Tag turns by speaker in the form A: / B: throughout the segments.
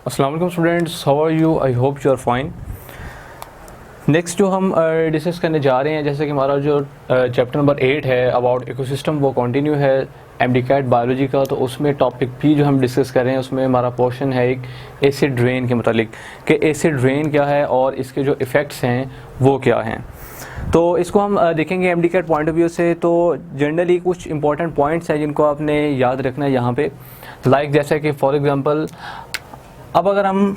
A: अस्सलाम वालेकुम students, how are you? I hope you are fine. Next जो हम डिस्कस करने जा रहे हैं, जैसे कि हमारा जो चैप्टर नंबर 8 है अबाउट इकोसिस्टम, वो कंटिन्यू है एमडीकैट बायोलॉजी का। तो उसमें टॉपिक भी जो हम डिस्कस कर रहे हैं उसमें हमारा पोर्शन है एक एसिड रेन के मतलब कि एसिड रेन क्या है और इसके जो इफ़ेक्ट्स हैं वो क्या हैं। तो इसको हम देखेंगे एमडीकैट पॉइंट ऑफ व्यू से। तो जनरली कुछ इंपॉर्टेंट पॉइंट्स हैं जिनको आपने याद रखना है यहाँ पे, लाइक जैसे कि फॉर एग्ज़ाम्पल अब अगर हम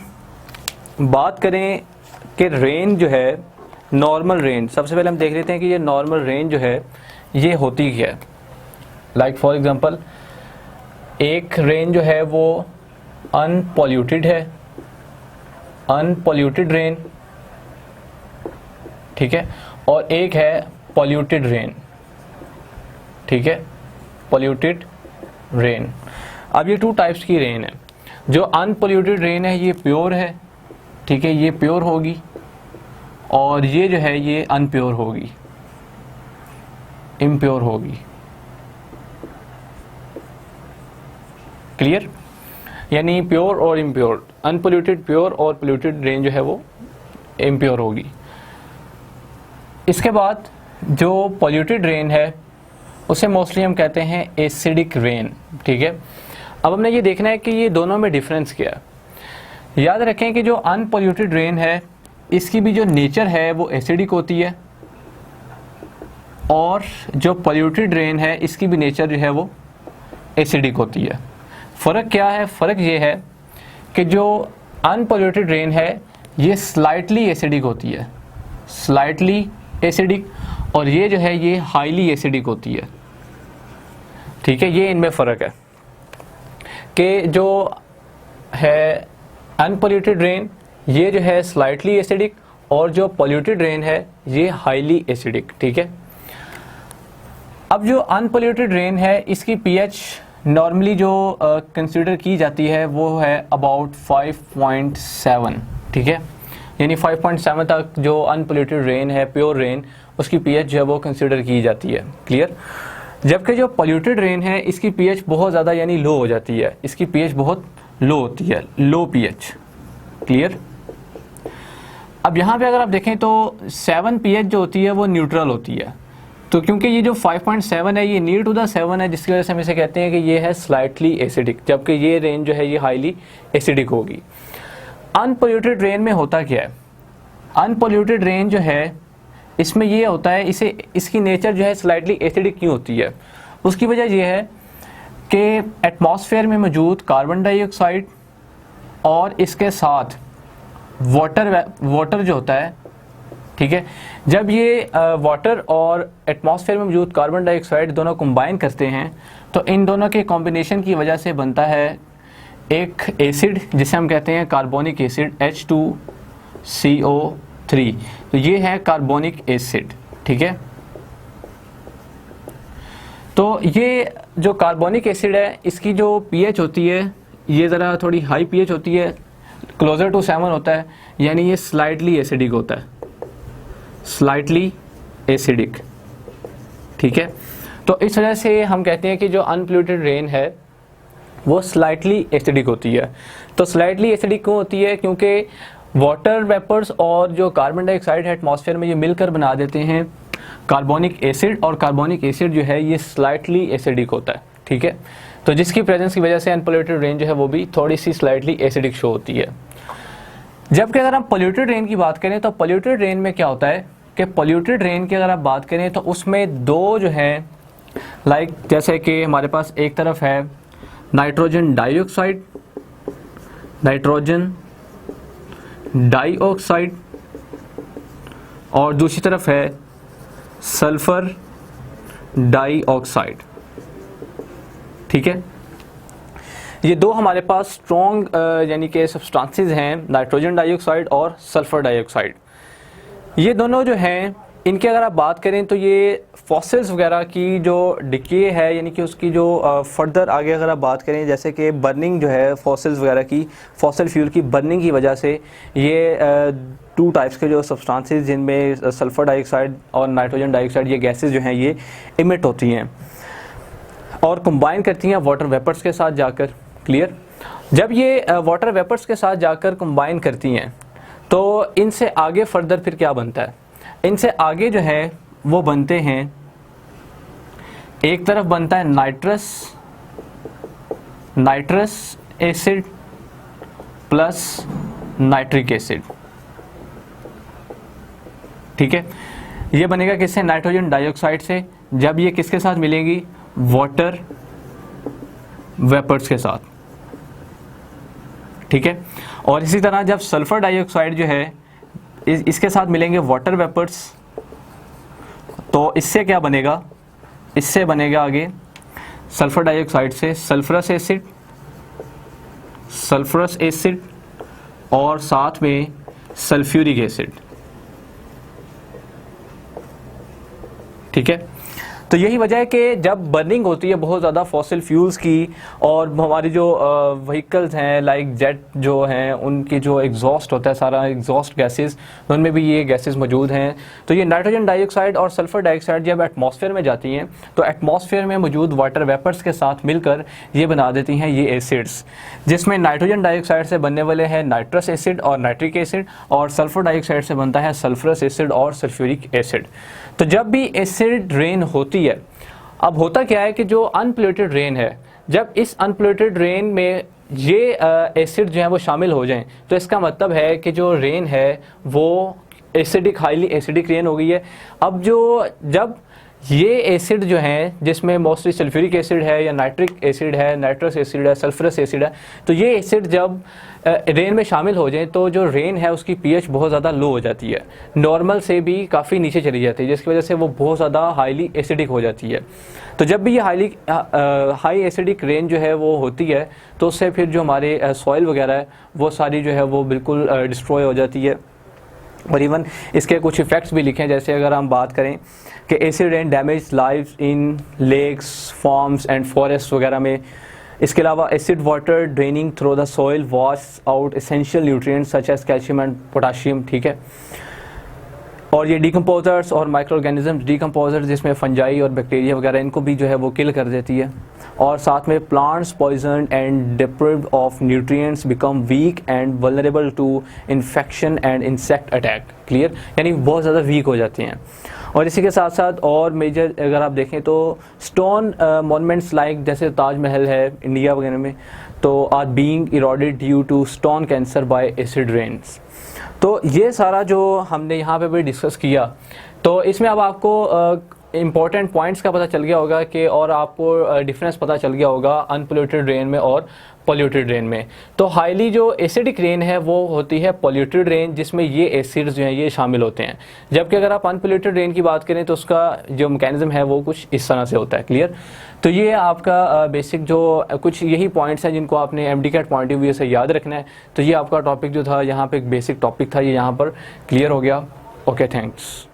A: बात करें कि रेन जो है, नॉर्मल रेन, सबसे पहले हम देख लेते हैं कि ये नॉर्मल रेन जो है ये होती क्या है। लाइक फॉर एग्जांपल एक रेन जो है वो अनपॉल्यूटेड है, अनपॉल्यूटेड रेन, ठीक है, और एक है पॉल्यूटेड रेन, ठीक है, पॉल्यूटेड रेन। अब ये टू टाइप्स की रेन है। जो अनपॉल्यूटेड रेन है ये प्योर है, ठीक है, ये प्योर होगी, और ये जो है ये अनप्योर होगी, इम्प्योर होगी। क्लियर? यानी प्योर और इम्प्योर, अनपॉल्यूटेड प्योर और पॉल्यूटेड रेन जो है वो इम्प्योर होगी। इसके बाद जो पॉल्यूटेड रेन है उसे मोस्टली हम कहते हैं एसिडिक रेन, ठीक है। अब हमने ये देखना है कि ये दोनों में डिफरेंस क्या है। याद रखें कि जो अनपॉल्यूटेड रेन है इसकी भी जो नेचर है वो एसिडिक होती है, और जो पॉल्यूटेड रेन है इसकी भी नेचर जो है वो एसिडिक होती है। फ़र्क क्या है? फ़र्क ये है कि जो अनपॉल्यूटेड रेन है ये स्लाइटली एसिडिक होती है, स्लाइटली एसिडिक, और ये जो है ये हाईली एसिडिक होती है, ठीक है। ये इनमें फ़र्क है कि जो है अनपॉल्यूटेड रेन ये जो है स्लाइटली एसिडिक, और जो पॉल्यूटेड रेन है ये हाईली एसिडिक, ठीक है। अब जो अनपॉल्यूटेड रेन है इसकी पीएच नॉर्मली जो कंसीडर की जाती है वो है अबाउट 5.7, ठीक है, यानी 5.7 तक जो अनपॉल्यूटेड रेन है, प्योर रेन, उसकी पीएच जो है वो कंसीडर की जाती है। क्लियर? जबकि जो पॉल्यूटेड रेन है इसकी पीएच बहुत ज़्यादा यानी लो हो जाती है, इसकी पीएच बहुत लो होती है, लो पीएच। क्लियर? अब यहाँ पे अगर आप देखें तो 7 पीएच जो होती है वो न्यूट्रल होती है। तो क्योंकि ये जो 5.7 है ये नियर टू द 7 है, जिसकी वजह से हम इसे कहते हैं कि ये है स्लाइटली एसिडिक, जबकि ये रेन जो है ये हाईली एसिडिक होगी। अनपॉल्यूटेड रेन में होता क्या है? अनपॉल्यूटेड रेन जो है इसमें ये होता है, इसकी नेचर जो है स्लाइटली एसिडिक क्यों होती है? उसकी वजह यह है कि एटमॉस्फेयर में मौजूद कार्बन डाइऑक्साइड और इसके साथ वाटर जो होता है, ठीक है, जब ये वाटर और एटमॉस्फेयर में मौजूद कार्बन डाइऑक्साइड दोनों कंबाइन करते हैं तो इन दोनों के कॉम्बिनेशन की वजह से बनता है एक एसिड जिसे हम कहते हैं कार्बोनिक एसिड, H2CO3। तो ये है कार्बोनिक एसिड, ठीक है। तो ये जो कार्बोनिक एसिड है इसकी जो पीएच होती है ये ज़रा थोड़ी हाई पीएच होती है, क्लोजर टू 7 होता है, यानी ये स्लाइटली एसिडिक होता है, स्लाइटली एसिडिक, ठीक है। तो इस वजह से हम कहते हैं कि जो अनपॉल्यूटेड रेन है वो स्लाइटली एसिडिक होती है। तो स्लाइटली एसिडिक क्यों होती है? क्योंकि वाटर वेपर्स और जो कार्बन डाइऑक्साइड है एटमॉस्फेयर में ये मिलकर बना देते हैं कार्बोनिक एसिड, और कार्बोनिक एसिड जो है ये स्लाइटली एसिडिक होता है, ठीक है। तो जिसकी प्रेजेंस की वजह से अनपॉल्यूटेड रेन जो है वो भी थोड़ी सी स्लाइटली एसिडिक शो होती है। जबकि अगर हम पॉल्यूटेड रेन की बात करें तो पॉल्यूटेड रेन में क्या होता है कि पॉल्यूटेड रेन की अगर आप बात करें तो उसमें दो जो है, लाइक जैसे कि हमारे पास एक तरफ है नाइट्रोजन डाइऑक्साइड, नाइट्रोजन डाइऑक्साइड, और दूसरी तरफ है सल्फर डाइऑक्साइड, ठीक है। ये दो हमारे पास स्ट्रॉन्ग यानी कि सब्सटेंसेस हैं, नाइट्रोजन डाइऑक्साइड और सल्फर डाइऑक्साइड। ये दोनों जो हैं इनकी अगर आप बात करें तो ये फॉसिल्स वगैरह की जो डिके है, यानी कि उसकी जो फर्दर आगे अगर आप बात करें, जैसे कि बर्निंग जो है फॉसिल्स वगैरह की, फॉसिल फ्यूल की बर्निंग की वजह से ये टू टाइप्स के जो सब्सटेंसेस जिनमें सल्फर डाइऑक्साइड और नाइट्रोजन डाइऑक्साइड ये गैसेस जो हैं ये इमिट होती हैं और कंबाइन करती हैं वाटर वेपर्स के साथ जाकर। क्लियर? जब ये वाटर वेपर्स के साथ जाकर कंबाइन करती हैं तो इनसे आगे फर्दर फिर क्या बनता है, इनसे आगे जो है वो बनते हैं, एक तरफ बनता है nitrous acid plus nitric acid, ठीक है। ये बनेगा किससे, नाइट्रोजन डाइऑक्साइड से, जब ये किसके साथ मिलेंगी, वाटर वेपर्स के साथ, ठीक है। और इसी तरह जब सल्फर डाइऑक्साइड जो है इसके साथ मिलेंगे वाटर वेपर्स, तो इससे क्या बनेगा, इससे बनेगा आगे सल्फर डाइऑक्साइड से सल्फरस एसिड और साथ में सल्फ्यूरिक एसिड, ठीक है। तो यही वजह है कि जब बर्निंग होती है बहुत ज़्यादा फॉसिल फ्यूल्स की, और हमारी जो व्हीकल्स हैं लाइक जेट जो हैं उनकी जो एग्जॉस्ट होता है सारा एग्जॉस्ट गैसेस, उनमें भी ये गैसेस मौजूद हैं। तो ये नाइट्रोजन डाइऑक्साइड और सल्फर डाइऑक्साइड जब एटमॉस्फेयर में जाती हैं तो एटमॉस्फेयर में मौजूद वाटर वेपर्स के साथ मिलकर ये बना देती हैं ये एसिड्स, जिसमें नाइट्रोजन डाइऑक्साइड से बनने वाले हैं नाइट्रस एसिड और नाइट्रिक एसिड, और सल्फर डाइऑक्साइड से बनता है सल्फरस एसिड और सल्फ्यूरिक एसिड। तो जब भी एसिड रेन होती है, अब होता क्या है कि जो अनपोल्यूटेड रेन है, जब इस अनपोल्यूटेड रेन में ये एसिड जो है वो शामिल हो जाएं तो इसका मतलब है कि जो रेन है वो एसिडिक, हाईली एसिडिक रेन हो गई है। अब जब ये एसिड जो हैं जिसमें मोस्टली सल्फ्यूरिक एसिड है या नाइट्रिक एसिड है, नाइट्रस एसिड है, सल्फरस एसिड है, तो ये एसिड जब रेन में शामिल हो जाए तो जो रेन है उसकी पीएच बहुत ज़्यादा लो हो जाती है, नॉर्मल से भी काफ़ी नीचे चली जाती है, जिसकी वजह से वो बहुत ज़्यादा हाईली एसिडिक हो जाती है। तो जब भी ये हाई एसिडिक रेन जो है वो होती है तो उससे फिर जो हमारे सॉइल वगैरह है वो सारी जो है वो बिल्कुल डिस्ट्रॉय हो जाती है। और इवन इसके कुछ इफ़ेक्ट्स भी लिखे हैं, जैसे अगर हम बात करें कि acid rain damage lives in lakes, farms and forest वगैरह में। इसके अलावा acid water draining through the soil wash out essential nutrients such as calcium and potassium, ठीक है। और ये डिकम्पोजर्स और माइक्रो ऑर्गेनिजम्स, डिकम्पोजर्स जिसमें फंजाई और बैक्टीरिया वगैरह, इनको भी जो है वो किल कर देती है। और साथ में plants poison and deprived of nutrients become weak and vulnerable to infection and insect attack, clear, यानी बहुत ज़्यादा वीक हो जाती हैं। और इसी के साथ साथ और मेजर अगर आप देखें तो स्टोन मॉन्यूमेंट्स लाइक जैसे ताजमहल है इंडिया वगैरह में, तो are being eroded due to stone cancer by acid rains. तो ये सारा जो हमने यहाँ पे भी डिस्कस किया, तो इसमें अब आपको इम्पॉर्टेंट पॉइंट्स का पता चल गया होगा कि, और आपको डिफरेंस पता चल गया होगा अनपोल्यूटेड रेन में और पॉल्यूटेड रेन में। तो हाईली जो एसिडिक रेन है वो होती है पॉल्यूटेड रेन, जिसमें ये एसिड्स जो हैं ये शामिल होते हैं। जबकि अगर आप अनपोल्यूटेड रेन की बात करें तो उसका जो मैकेनिज्म है वो कुछ इस तरह से होता है, क्लियर। तो ये आपका बेसिक जो कुछ यही पॉइंट्स हैं जिनको आपने MD CAT point of view से याद रखना है। तो ये आपका टॉपिक जो था यहाँ पे एक बेसिक टॉपिक था, ये यहाँ पर क्लियर हो गया। Okay, thanks.